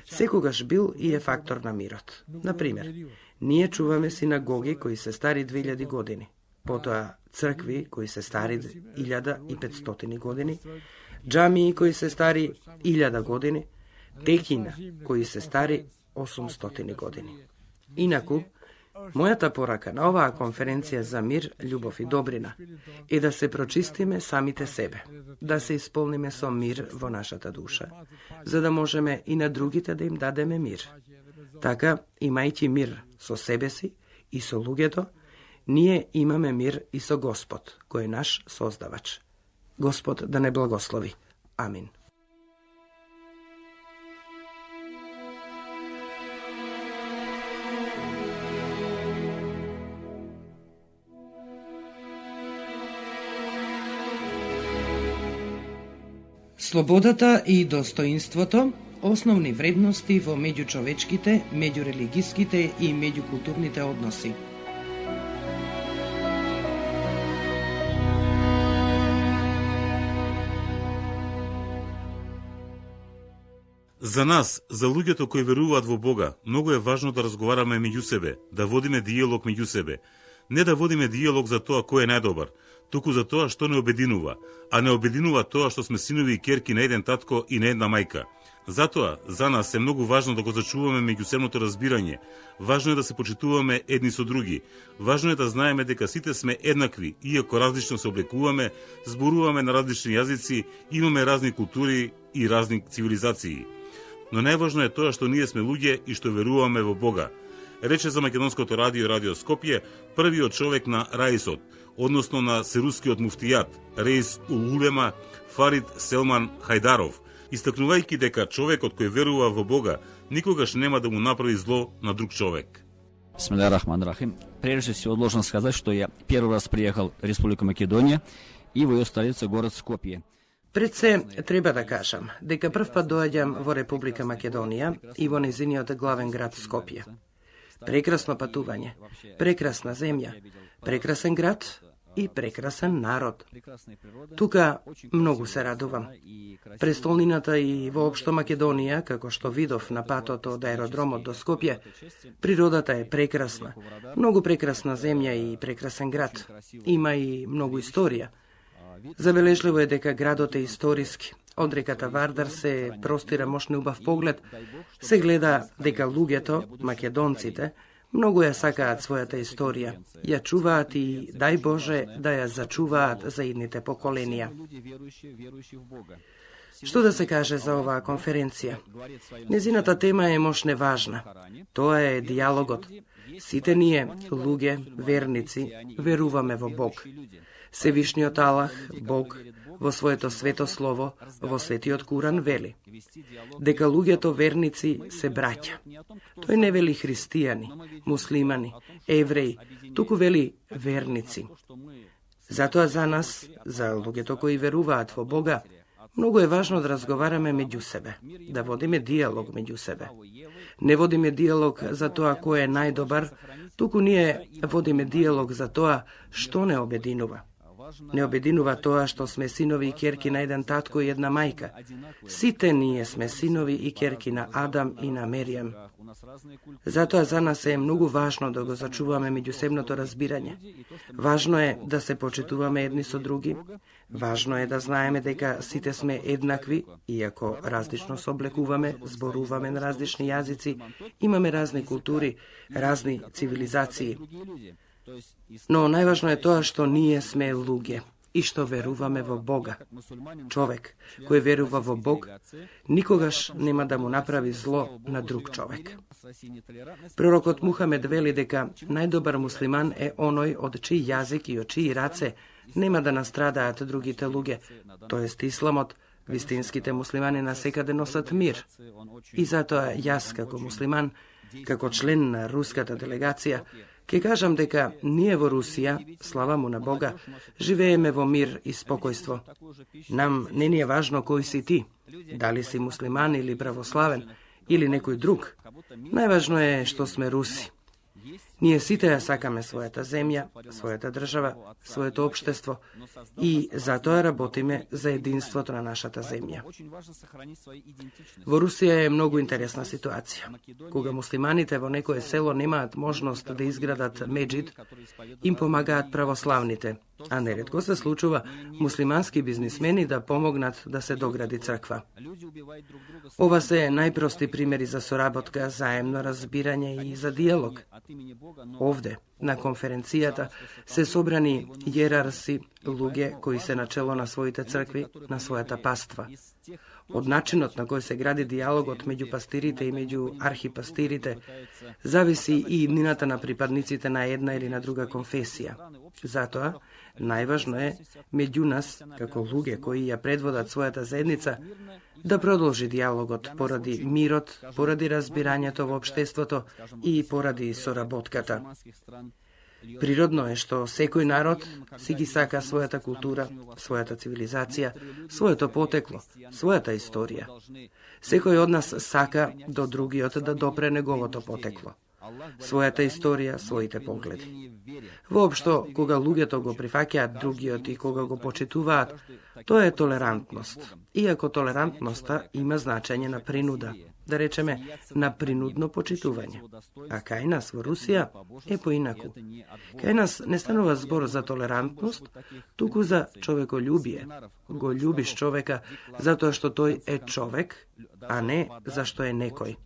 секогаш бил и е фактор на мирот. Например, ние чуваме синагоги кои се стари 2000 години, потоа цркви кои се стари 1500 години, џамии кои се стари 1000 години, текина кои се стари 800 години. Инаку, мојата порака на оваа конференција за мир, љубов и добрина е да се прочистиме самите себе, да се исполниме со мир во нашата душа, за да можеме и на другите да им дадеме мир. Така, имајќи мир со себе си и со луѓето, ние имаме мир и со Господ, кој е наш создавач. Господ да не благослови. Амин. Слободата и достоинството, основни вредности во меѓучовечките, меѓурелигиските и меѓукултурните односи. За нас, за луѓето кои веруваат во Бога, многу е важно да разговараме меѓу себе, да водиме диалог меѓу себе. Не да водиме диалог за тоа кој е најдобар, туку за тоа што не обединува, а не обединува тоа што сме синови и ќерки на еден татко и на една мајка. Затоа, за нас е многу важно да го зачуваме меѓусебното разбирање. Важно е да се почитуваме едни со други. Важно е да знаеме дека сите сме еднакви, иако различно се облекуваме, зборуваме на различни јазици, имаме разни култури и разни цивилизации. Но најважно е тоа што ние сме луѓе и што веруваме во Бога. Рече за Македонското радио Радио Скопје првиот човек на Раисот, односно на серускиот муфтијат, Реис Улема Фарид Селман Хајдаров, истакнувајќи дека човекот кој верува во Бога никогаш нема да му направи зло на друг човек. Бисмиллахир-рахманир-рахим. Прежде всего должен сказать, что я первый раз приехал в Республику Македония и в ее столицу город Скопје. Пред се, треба да кажам дека прв пат доаѓам во Република Македонија и во нејзиниот главен град Скопје. Прекрасно патување, прекрасна земја, прекрасен град, и прекрасен народ. Тука многу се радувам. Престолнината и воопшто Македонија, како што видов на патот од аеродромот до Скопје, природата е прекрасна. Многу прекрасна земја и прекрасен град. Има и многу историја. Забележливо е дека градот е историски. Од реката Вардар се простира мощни убав поглед. Се гледа дека луѓето, македонците, многу ја сакаат својата историја. Ја чуваат и, дај Боже, да ја зачуваат за идните поколенија. Што да се каже за оваа конференција? Незината тема е мощне важна. Тоа е диалогот. Сите ние, луѓе, верници, веруваме во Бог. Севишниот Аллах, Бог, во своето свето слово, во светиот Куран вели дека луѓето верници се браќа. Тој не вели христијани, муслимани, евреи, туку вели верници. Затоа за нас, за луѓето кои веруваат во Бога, многу е важно да разговараме меѓу себе, да водиме диалог меѓу себе. Не водиме диалог за тоа кој е најдобар, туку ние водиме диалог за тоа што не обединува. Не обединува тоа што сме синови и ќерки на еден татко и една мајка. Сите ние сме синови и ќерки на Адам и на Меријам. Затоа за нас е многу важно да го зачуваме меѓусебното разбирање. Важно е да се почитуваме едни со други. Важно е да знаеме дека сите сме еднакви, иако различно се облекуваме, зборуваме на различни јазици, имаме разни култури, разни цивилизации. Но најважно е тоа што ние сме луѓе и што веруваме во Бога. Човек кој верува во Бог никогаш нема да му направи зло на друг човек. Пророкот Мухамед вели дека најдобар муслиман е оној од чиј јазик и од чиј раце нема да настрадаат другите луѓе, тоест исламот. Вистинските муслимани насекаде носат мир. И затоа јас како муслиман, како член на руската делегација, ке кажам дека ние во Русија, слава му на Бога, живееме во мир и спокојство. Нам не ни е важно кој си ти, дали си муслиман или православен, или некој друг. Најважно е што сме руси. Ние сите ја сакаме својата земја, својата држава, своето општество и затоа работиме за единството на нашата земја. Во Русија е многу интересна ситуација. Кога муслиманите во некое село немаат можност да изградат меджид, им помагаат православните, а неретко се случува муслимански бизнисмени да помогнат да се догради црква. Ова се најпрости примери за соработка, заемно разбирање и за диалог. Овде, на конференцијата, се собрани јерарси, луѓе кои се начело на своите цркви, на својата паства. Од начинот на кој се гради диалогот меѓу пастирите и меѓу архипастирите, зависи и иднината на припадниците на една или на друга конфесија. Затоа, најважно е меѓу нас, како луѓе кои ја предводат својата заедница, да продолжи диалогот поради мирот, поради разбирањето во општеството и поради соработката. Природно е што секој народ си ги сака својата култура, својата цивилизација, своето потекло, својата историја. Секој од нас сака до другиот да допре неговото потекло, својата историја, своите погледи. Воопшто, кога луѓето го прифаќаат другиот и кога го почитуваат, тоа е толерантност. Иако толерантноста има значење на принуда, да речеме на принудно почитување. А кај нас во Русија е поинаку. Кај нас не станува збор за толерантност, туку за човеколюбие. Го љубиш човека затоа што тој е човек, а не зашто е некој.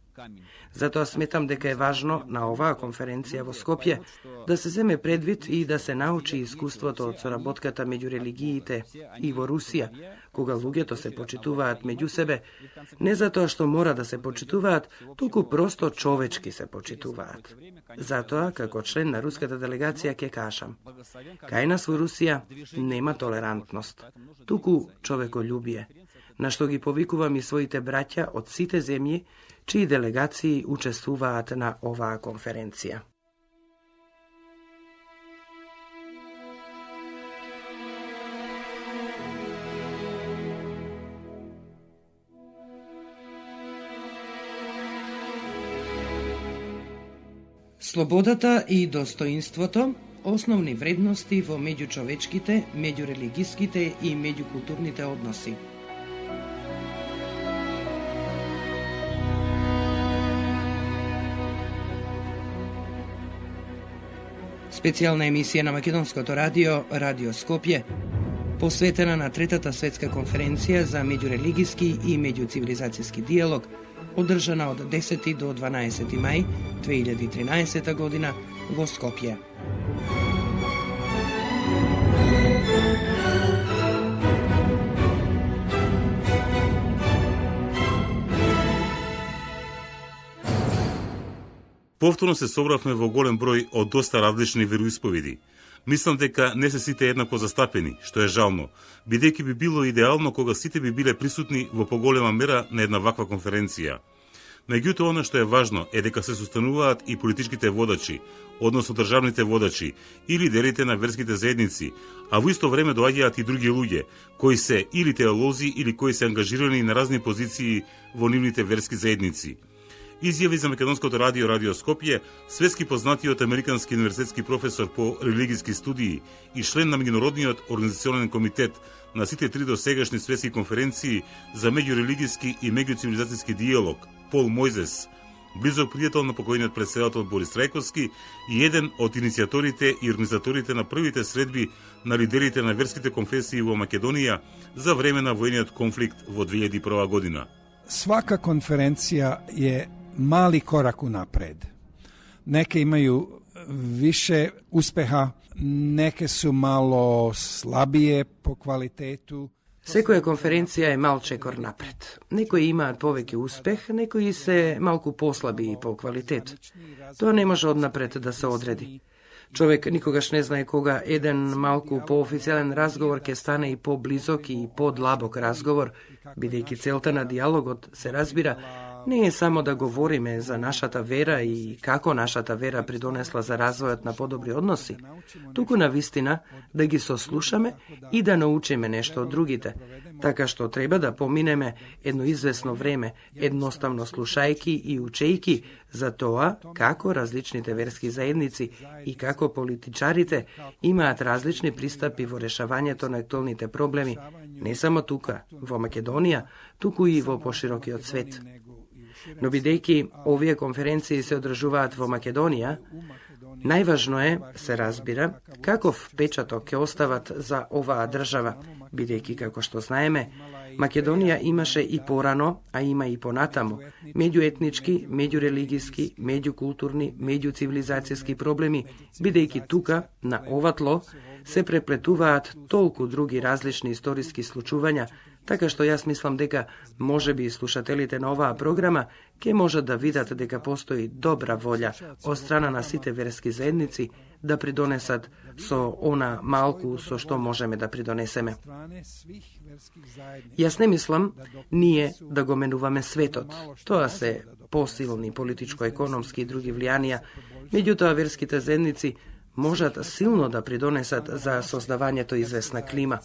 Затоа сметам дека е важно на оваа конференција во Скопје да се земе предвид и да се научи искуството од соработката меѓу религиите и во Русија, кога луѓето се почитуваат меѓу себе, не затоа што мора да се почитуваат, туку просто човечки се почитуваат. Затоа, како член на руската делегација, ке кажам, кај нас во Русија нема толерантност, туку човеколюбие, на што ги повикувам и своите браќа од сите земји, чии делегации учествуваат на оваа конференција. Слободата и достоинството Основни вредности во меѓучовечките, меѓурелигиските и меѓукултурните односи. Специјална емисија на Македонското радио, Радио Скопје, посветена на Третата светска конференција за меѓурелигиски и меѓуцивилизацијски диалог, одржана од 10 до 12 мај 2013 година во Скопје. Повторно се собравме во голем број од доста различни вероисповеди. Мислам дека не се сите еднакво застапени, што е жално, бидејќи би било идеално кога сите би биле присутни во поголема мера на една ваква конференција. Меѓутоа, она што е важно е дека се состануваат и политичките водачи, односно државните водачи и лидерите на верските заедници, а во исто време доаѓаат и други луѓе, кои се или теолози или кои се ангажирани на разни позиции во нивните верски заедници. Изјави за Македонското радио, Радио Скопје, светски познатиот американски универзитетски професор по религиски студии и член на Меѓународниот организационен комитет на сите три досегашни светски конференции за меѓурелигиски и меѓуцивилизацијски диалог, Пол Мојзес, близок пријател на покојниот претседател Борис Трајковски и еден од иницијаторите и организаторите на првите средби на лидерите на верските конфесии во Македонија за време на војниот конфликт во 2001 година. Svaka konferencija je mali korak unapred. Neke imaju više uspeha, neke su malo slabije po kvalitetu. Секоја конференција е мал чекор напред. Некои имаат повеќе успех, некои се малку послаби по квалитет. Тоа не може однапред да се одреди. Човек никогаш не знае кога еден малку поофицијален разговор ќе стане и поблизок и подлабок разговор, бидејќи целта на диалогот, се разбира, не е само да говориме за нашата вера и како нашата вера придонесла за развојот на подобри односи, туку на вистина да ги сослушаме и да научиме нешто од другите, така што треба да поминеме едно известно време, едноставно слушајки и учејки за тоа како различните верски заедници и како политичарите имаат различни пристапи во решавањето на актуелните проблеми, не само тука, во Македонија, туку и во поширокиот свет. Но бидејќи овие конференции се одржуваат во Македонија, најважно е, се разбира, каков печаток ќе остават за оваа држава, бидејќи, како што знаеме, Македонија имаше и порано, а има и понатаму, меѓуетнички, меѓурелигиски, меѓукултурни, меѓуцивилизацијски проблеми, бидејќи тука, на ова тло, се преплетуваат толку други различни историски случувања, така што јас мислам дека можеби слушателите на оваа програма ќе можат да видат дека постои добра волја од страна на сите верски заедници да придонесат со она малку со што можеме да придонесеме. Јас не мислам ние да го менуваме светот. Тоа се посилни политичко-економски и други влијанија, меѓутоа верските заедници можат силно да придонесат за создавањето известна клима.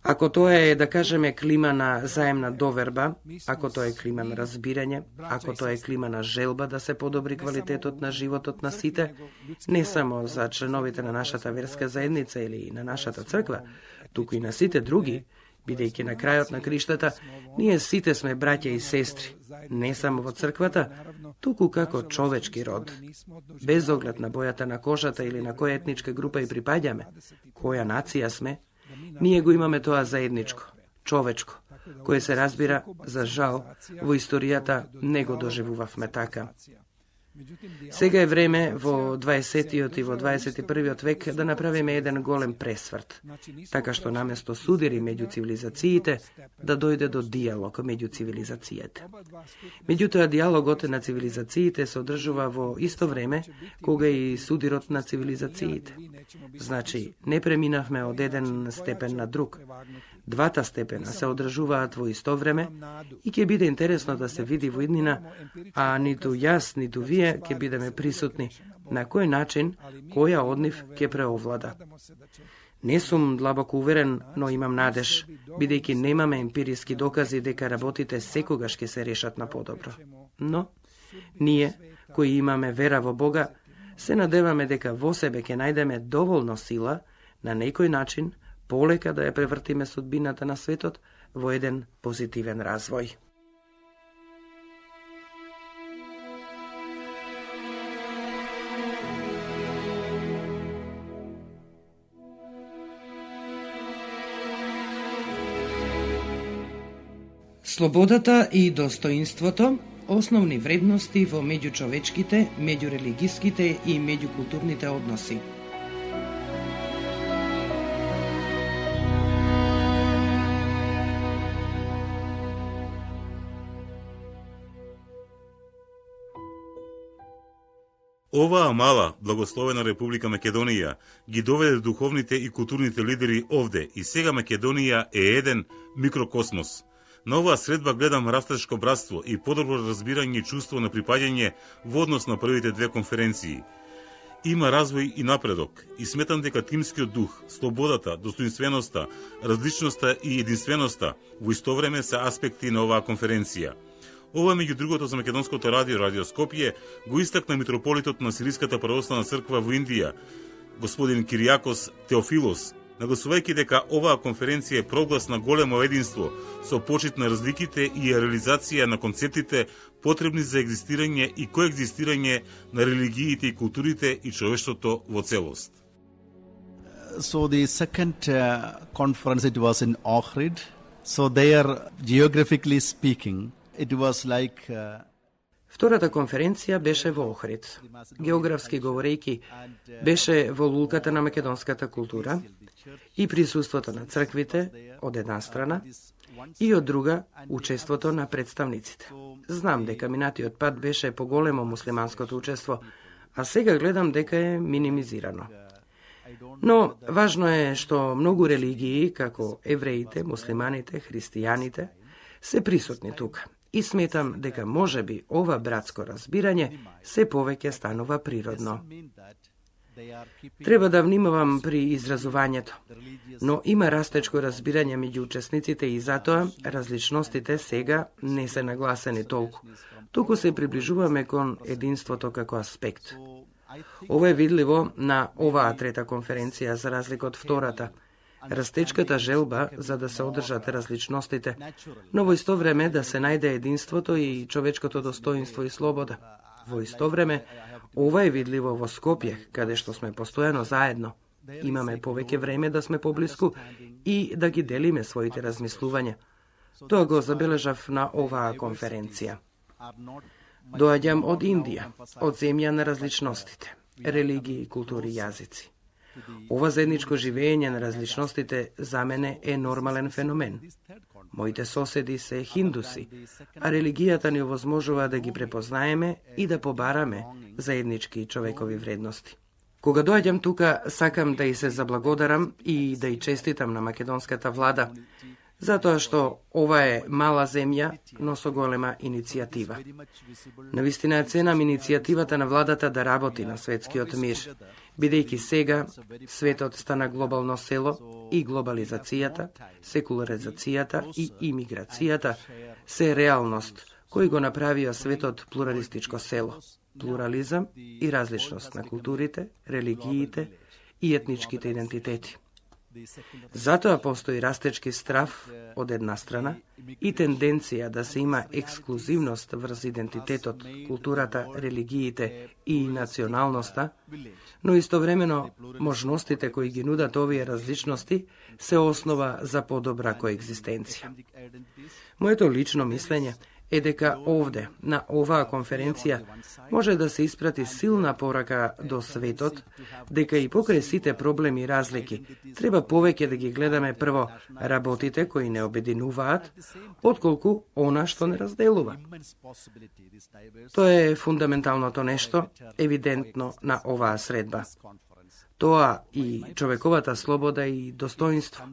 Ако тоа е, да кажеме, клима на заемна доверба, ако тоа е клима на разбирање, ако тоа е клима на желба да се подобри квалитетот на животот на сите, не само за членовите на нашата верска заедница или на нашата црква, туку и на сите други, бидејќи на крајот на криштата, ние сите сме браќа и сестри, не само во црквата, туку како човечки род. Без оглед на бојата на кожата или на која етничка група и припаѓаме, која нација сме, ние го имаме тоа заедничко, човечко, кое се разбира, за жал, во историјата не го доживувавме така. Сега е време во 20-тиот и во 21-виот век да направиме еден голем пресврт, така што наместо судири меѓу цивилизациите, да дојде до диалог меѓу цивилизациите. Меѓутоа, диалогот на цивилизациите се одржува во исто време кога и судирот на цивилизациите. Значи, не преминавме од еден степен на друг. Двата степена се одржуваат во исто време и ќе биде интересно да се види во иднина, а ниту јас, ниту вие ќе бидеме присутни, на кој начин, која од нив ќе преовлада. Не сум длабоко уверен, но имам надеж, бидејќи немаме емпириски докази дека работите секогаш ќе се решат на подобро. Но, ние, кои имаме вера во Бога, Се надеваме дека во себе ќе најдеме доволно сила на некој начин полека да ја превртиме судбината на светот во еден позитивен развој. Слободата и достоинството – основни вредности во меѓучовечките, меѓурелигиските и меѓукултурните односи. Оваа мала, благословена Република Македонија ги доведе духовните и културните лидери овде и сега Македонија е еден микрокосмос. На оваа средба гледам растешко братство и подобро разбирање и чувство на припаѓање во однос на првите две конференции. Има развој и напредок и сметам дека тимскиот дух, слободата, достоинственоста, различноста и единственоста во исто време се аспекти на оваа конференција. Ова меѓу другото за Македонското радио, Радио Скопје, го истакна митрополитот на Сириската православна црква во Индија, господин Кириакос Теофилос, нагласувајќи дека оваа конференција е проглас на големо единство со почит на разликите и реализација на концептите потребни за екзистирање и коегзистирање на религиите и културите и човештвото во целост. So the second conference, it was in Ohrid. So there, geographically speaking, it was like Втората конференција беше во Охрид. Географски говорејќи, беше во лулката на македонската култура и присуството на црквите од една страна и од друга учеството на представниците. Знам дека минатиот пат беше поголемо муслиманското учество, а сега гледам дека е минимизирано. Но важно е што многу религии, како евреите, муслиманите, христијаните, се присутни тука. И сметам дека можеби ова братско разбирање се повеќе станува природно. Треба да внимавам при изразувањето, но има растечко разбирање меѓу учесниците и затоа различностите сега не се нагласени толку. Туку се приближуваме кон единството како аспект. Ова е видливо на оваа трета конференција за разлика од втората. Растечката желба за да се одржат различностите, но во исто време да се најде единството и човечкото достоинство и слобода. Во исто време, ова е видливо во Скопје, каде што сме постојано заедно. Имаме повеќе време да сме поблиску и да ги делиме своите размислувања. Тоа го забележав на оваа конференција. Доаѓам од Индија, од земја на различностите, религии, култури и јазици. Ова заедничко живење на различностите за мене е нормален феномен. Моите соседи се хиндуси, а религијата ни овозможува да ги препознаеме и да побараме заеднички човекови вредности. Кога доаѓам тука, сакам да и се заблагодарам и да и честитам на македонската влада, затоа што ова е мала земја, но со голема иницијатива. Навистина е ценам иницијативата на владата да работи на светскиот мир, бидејќи сега светот стана глобално село и глобализацијата, секуларизацијата и имиграцијата се реалност кој го направија светот плуралистичко село. Плурализам и различност на културите, религиите и етничките идентитети. Затоа постои растечки страв од една страна и тенденција да се има ексклузивност врз идентитетот, културата, религиите и националноста, но истовремено можностите кои ги нудат овие различности се основа за подобра коегзистенција. Моето лично мислење е дека овде, на оваа конференција, може да се испрати силна порака до светот, дека и покрај сите проблеми и разлики, треба повеќе да ги гледаме прво работите кои не обединуваат, отколку она што не разделува. Тоа е фундаменталното нешто, евидентно на оваа средба. Тоа и човековата слобода и достоинство.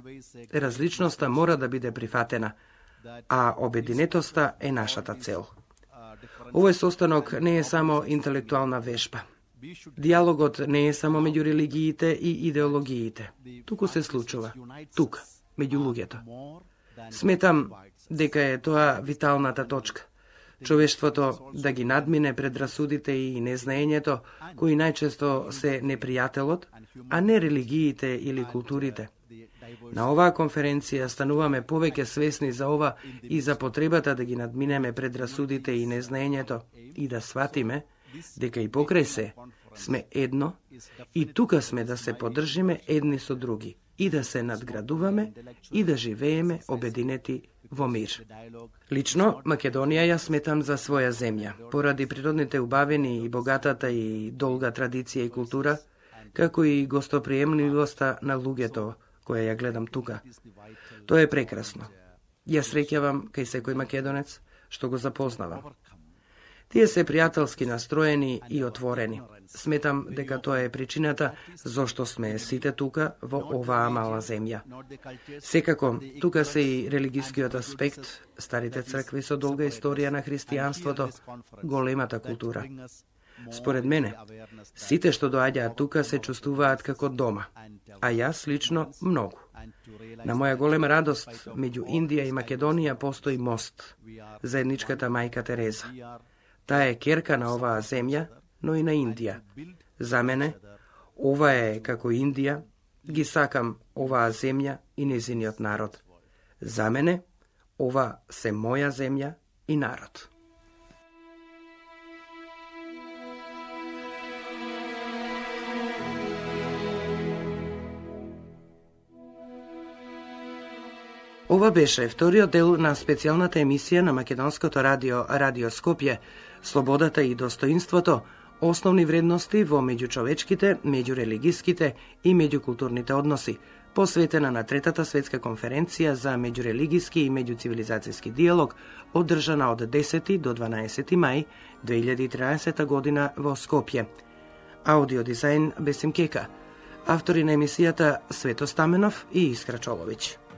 Различноста мора да биде прифатена, а обединетоста е нашата цел. Овој состанок не е само интелектуална вежба. Диалогот не е само меѓу религиите и идеологиите. Туку се случува, тука, меѓу луѓето. Сметам дека е тоа виталната точка. човештвото да ги надмине предрасудите и незнаењето, кои најчесто се непријателот, а не религиите или културите. На оваа конференција стануваме повеќе свесни за ова и за потребата да ги надминеме предрасудите и незнаењето и да сватиме дека и покрај се сме едно и тука сме да се поддржиме едни со други и да се надградуваме и да живееме обединети во мир. Лично, Македонија ја сметам за своја земја, поради природните убавини и богатата и долга традиција и култура, како и гостоприемливоста на луѓето, која ја гледам тука. Тоа е прекрасно. Ја среќавам кај секој македонец, што го запознавам. Тие се пријателски настроени и отворени. Сметам дека тоа е причината зошто сме сите тука во оваа мала земја. Секако, тука се и религискиот аспект, старите цркви со долга историја на христијанството, големата култура. Според мене, сите што доаѓаат тука се чувствуваат како дома, а јас лично многу. На моја голема радост, меѓу Индија и Македонија постои мост, заедничката мајка Тереза. Таа е керка на оваа земја, но и на Индија. За мене, ова е како Индија, ги сакам оваа земја и незиниот народ. За мене, ова се моја земја и народ. Ова беше вториот дел на специјалната емисија на Македонското радио Радио Скопје, Слободата и достоинството, основни вредности во меѓучовечките, меѓурелигиските и меѓукултурните односи, посветена на Третата светска конференција за меѓурелигиски и меѓуцивилизацијски диалог, одржана од 10 до 12 мај 2013 година во Скопје. Аудио дизајн Бесим Кека. Автори на емисијата Свето Стаменов и Искра Чоловиќ.